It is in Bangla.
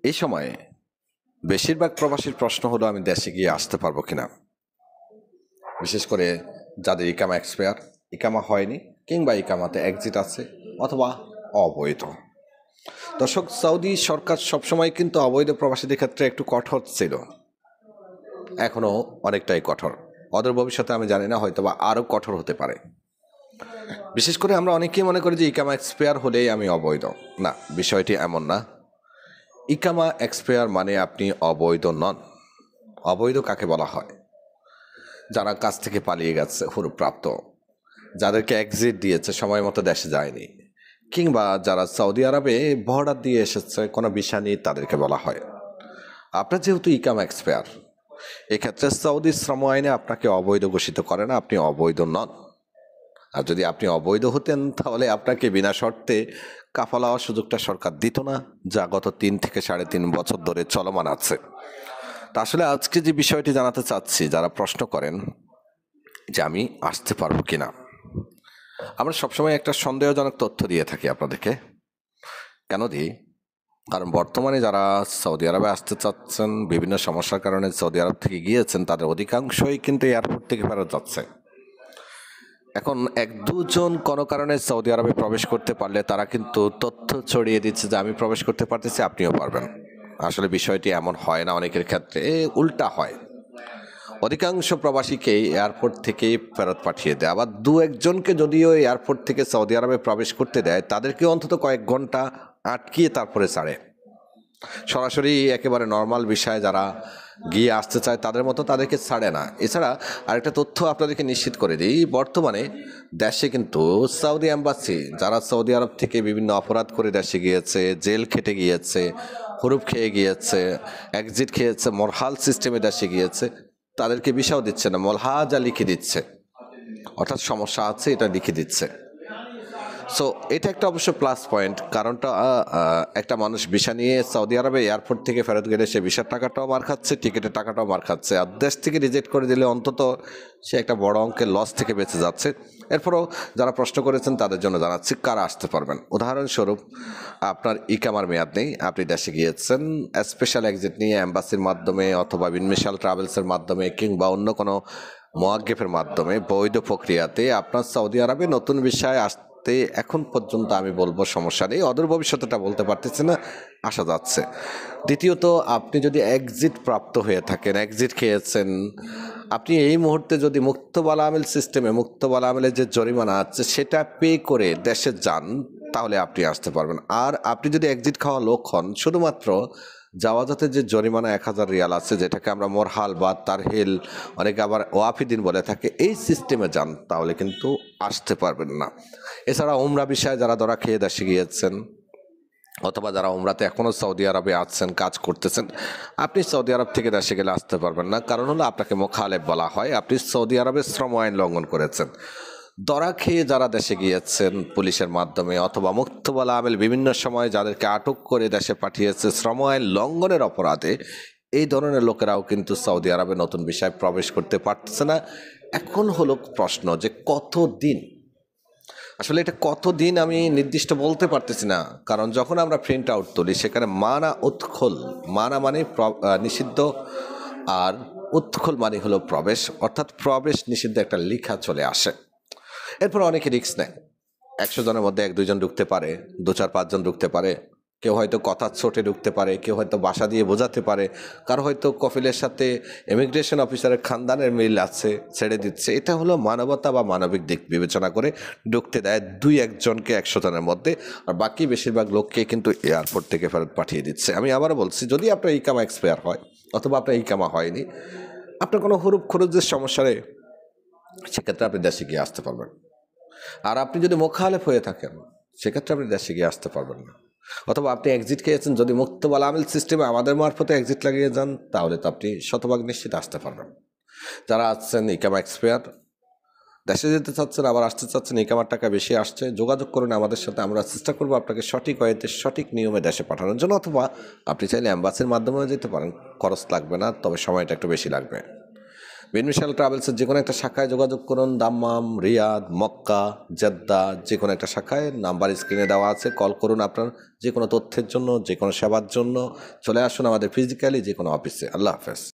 এই সময়ে বেশিরভাগ প্রবাসীর প্রশ্ন হলো আমি দেশে গিয়ে আসতে পারবো কিনা, বিশেষ করে যাদের ইকামা এক্সপায়ার, ইকামা হয়নি কিংবা ইকামাতে এক্সিট আছে অথবা অবৈধ। দর্শক, সৌদি সরকার সবসময় কিন্তু অবৈধ প্রবাসীদের ক্ষেত্রে একটু কঠোর ছিল, এখনও অনেকটাই কঠোর। অদূর ভবিষ্যতে আমি জানি না, হয়তো বা আরও কঠোর হতে পারে। বিশেষ করে আমরা অনেকেই মনে করি যে ইকামা এক্সপায়ার হলেই আমি অবৈধ। না, বিষয়টি এমন না। ইকামা এক্সপায়ার মানে আপনি অবৈধ নন। অবৈধ কাকে বলা হয়? যারা কাজ থেকে পালিয়ে গেছে হুরুপ্রাপ্ত, যাদেরকে এক্সিট দিয়েছে, সময় মতো দেশে যায়নি, কিংবা যারা সৌদি আরবে বর্ডার দিয়ে এসেছে কোনো ভিসা নিয়ে, তাদেরকে বলা হয়। আপনার যেহেতু ইকামা এক্সপায়ার, এক্ষেত্রে সৌদি শ্রম আইনে আপনাকে অবৈধ ঘোষিত করে না, আপনি অবৈধ নন। আর যদি আপনি অবৈধ হতেন তাহলে আপনাকে বিনা শর্তে কাফালা হওয়ার সুযোগটা সরকার দিত না, যা গত 3 থেকে 3.5 বছর ধরে চলমান আছে। তা আসলে আজকে যে বিষয়টি জানাতে চাচ্ছি, যারা প্রশ্ন করেন যে আমি আসতে পারবো কিনা, আমরা সবসময় একটা সন্দেহজনক তথ্য দিয়ে থাকি আপনাদেরকে। কেন দিই? কারণ বর্তমানে যারা সৌদি আরবে আসতে চাচ্ছেন, বিভিন্ন সমস্যার কারণে সৌদি আরব থেকে গিয়েছেন, তাদের অধিকাংশই কিন্তু এয়ারপোর্ট থেকে ফেরত যাচ্ছে। এখন 1-2 জন কোনো কারণে সৌদি আরবে প্রবেশ করতে পারলে তারা কিন্তু তথ্য ছড়িয়ে দিচ্ছে যে আমি প্রবেশ করতে পারতেছি, আপনিও পারবেন। আসলে বিষয়টি এমন হয় না, অনেকের ক্ষেত্রে উল্টা হয়। অধিকাংশ প্রবাসীকেই এয়ারপোর্ট থেকেই ফেরত পাঠিয়ে দেয়। আবার 2-1জনকে যদিও এয়ারপোর্ট থেকে সৌদি আরবে প্রবেশ করতে দেয়, তাদেরকে অন্তত কয়েক ঘন্টা আটকিয়ে তারপরে ছাড়ে। সরাসরি একেবারে নর্মাল বিষয়ে যারা গিয়ে আসতে চায় তাদের মতো তাদেরকে ছাড়ে না। এছাড়া আরেকটা তথ্য আপনাদেরকে নিশ্চিত করে দিই, বর্তমানে দেশে কিন্তু সৌদি এম্বাসি, যারা সৌদি আরব থেকে বিভিন্ন অপরাধ করে দেশে গিয়েছে, জেল খেটে গিয়েছে, হুরুপ খেয়ে গিয়েছে, এক্সিট খেয়েছে, মরহাল সিস্টেমে দেশে গিয়েছে, তাদেরকে ভিসাও দিচ্ছে না, মলহাজা লিখে দিচ্ছে। অর্থাৎ সমস্যা আছে এটা লিখে দিচ্ছে। সো এটা একটা অবশ্য প্লাস পয়েন্ট। কারণটা একটা মানুষ ভিসা নিয়ে সৌদি আরবে এয়ারপোর্ট থেকে ফেরত গেলে সে ভিসার টাকাটাও মার খাচ্ছে, টিকিটের টাকাটাও মার খাচ্ছে। আর দেশ থেকে রিজেক্ট করে দিলে অন্তত সে একটা বড় অঙ্কের লস থেকে বেঁচে যাচ্ছে। এরপরও যারা প্রশ্ন করেছেন তাদের জন্য জানাচ্ছি কারা আসতে পারবেন। উদাহরণস্বরূপ, আপনার ইকামার মেয়াদ নেই, আপনি দেশে গিয়েছেন স্পেশাল এক্সিট নিয়ে এম্বাসির মাধ্যমে অথবা বিনমিশাল ট্রাভেলসের মাধ্যমে কিংবা অন্য কোনো মোয়াক্কেফের মাধ্যমে বৈধ প্রক্রিয়াতে আপনার সৌদি আরবে নতুন বিষয় আসতে এখন পর্যন্ত আমি বলবো সমস্যা নেই। অদূর ভবিষ্যতেটা বলতে পারতেছি না, আসা যাচ্ছে। দ্বিতীয়ত, আপনি যদি এক্সিট প্রাপ্ত হয়ে থাকেন, এক্সিট খেয়েছেন, আপনি এই মুহূর্তে যদি মুক্তবালা আমেল সিস্টেমে, মুক্তবালা আমেলের যে জরিমানা আছে সেটা পে করে দেশে যান, তাহলে আপনি আসতে পারবেন। আর আপনি যদি এক্সিট খাওয়া লোক হন, শুধুমাত্র জাওয়াজাতে যে জরিমানা 1000 রিয়াল আছে, যেটাকে আমরা মোরহাল বা তারহিল, অনেকে আবার ওয়াফিদিন বলে থাকে, এই সিস্টেমে যান, তাহলে কিন্তু আসতে পারবেন না। এছাড়া উমরা বিষয়ে যারা ধরা খেয়ে দেশে গিয়েছেন অথবা যারা উমরাতে এখনও সৌদি আরবে আছেন, কাজ করতেছেন, আপনি সৌদি আরব থেকে দেশে গেলে আসতে পারবেন না। কারণ হলো আপনাকে মোখালেফ বলা হয়, আপনি সৌদি আরবের শ্রম আইন লঙ্ঘন করেছেন। ধরা খেয়ে যারা দেশে গিয়েছেন পুলিশের মাধ্যমে অথবা মুক্তবালা আমেল বিভিন্ন সময় যাদেরকে আটক করে দেশে পাঠিয়েছে শ্রম আইন লঙ্ঘনের অপরাধে, এই ধরনের লোকেরাও কিন্তু সৌদি আরবে নতুন বিষয়ে প্রবেশ করতে পারতেছে না। এখন হলো প্রশ্ন যে কতদিন, আসলে এটা কতদিন আমি নির্দিষ্ট বলতে পারতেছি না। কারণ যখন আমরা প্রিন্ট আউট তুলি সেখানে মানা উৎখল, মানা মানে নিষিদ্ধ, আর উৎখল মানে হলো প্রবেশ, অর্থাৎ প্রবেশ নিষিদ্ধ একটা লেখা চলে আসে। এরপর অনেকে রিস্ক নেয়, 100 জনের মধ্যে 1-2 জন ঢুকতে পারে, 2-4-5 জন ঢুকতে পারে, কেউ হয়তো কথার ছোটে ঢুকতে পারে, কেউ হয়তো বাসা দিয়ে বোঝাতে পারে, কারো হয়তো কফিলের সাথে ইমিগ্রেশন অফিসারের খানদানের মিল আছে, ছেড়ে দিচ্ছে। এটা হলো মানবতা বা মানবিক দিক বিবেচনা করে ঢুকতে দেয় 2-1 জনকে 100 জনের মধ্যে, আর বাকি বেশিরভাগ লোককে কিন্তু এয়ারপোর্ট থেকে ফেরত পাঠিয়ে দিচ্ছে। আমি আবারও বলছি, যদি আপনার ইকামা এক্সপায়ার হয় অথবা আপনার ইকামা হয়নি, আপনার কোনো হুরুপ খরচের সমস্যা নেই, সেক্ষেত্রে আপনি দেশে গিয়ে আসতে পারবেন। আর আপনি যদি মোখালেফ হয়ে থাকেন, সেক্ষেত্রে আপনি দেশে গিয়ে আসতে পারবেন না। অথবা আপনি এক্সিট খেয়েছেন, যদি মুক্তবালা আমেল সিস্টেমে আমাদের মারফতে এক্সিট লাগিয়ে যান, তাহলে তো আপনি শতভাগ নিশ্চিত আসতে পারবেন। যারা আসছেন ইকামা এক্সপায়ার, দেশে যেতে চাচ্ছেন আবার আসতে চাচ্ছেন, ইকামার টাকা বেশি আসছে, যোগাযোগ করুন আমাদের সাথে, আমরা চেষ্টা করবো আপনাকে সঠিক ওয়েতে সঠিক নিয়মে দেশে পাঠানোর জন্য। অথবা আপনি চাইলে অ্যাম্বাসির মাধ্যমেও যেতে পারেন, খরচ লাগবে না, তবে সময়টা একটু বেশি লাগবে। বিনমিশাল ট্রাভেলসের যে কোনো একটা শাখায় যোগাযোগ করুন। দাম্মাম, রিয়াদ, মক্কা, জেদ্দা, যে কোনো একটা শাখায় নাম্বার স্ক্রিনে দেওয়া আছে, কল করুন আপনার যে কোনো তথ্যের জন্য, যে কোনো সেবার জন্য। চলে আসুন আমাদের ফিজিক্যালি যে কোনো অফিসে। আল্লাহ হাফেজ।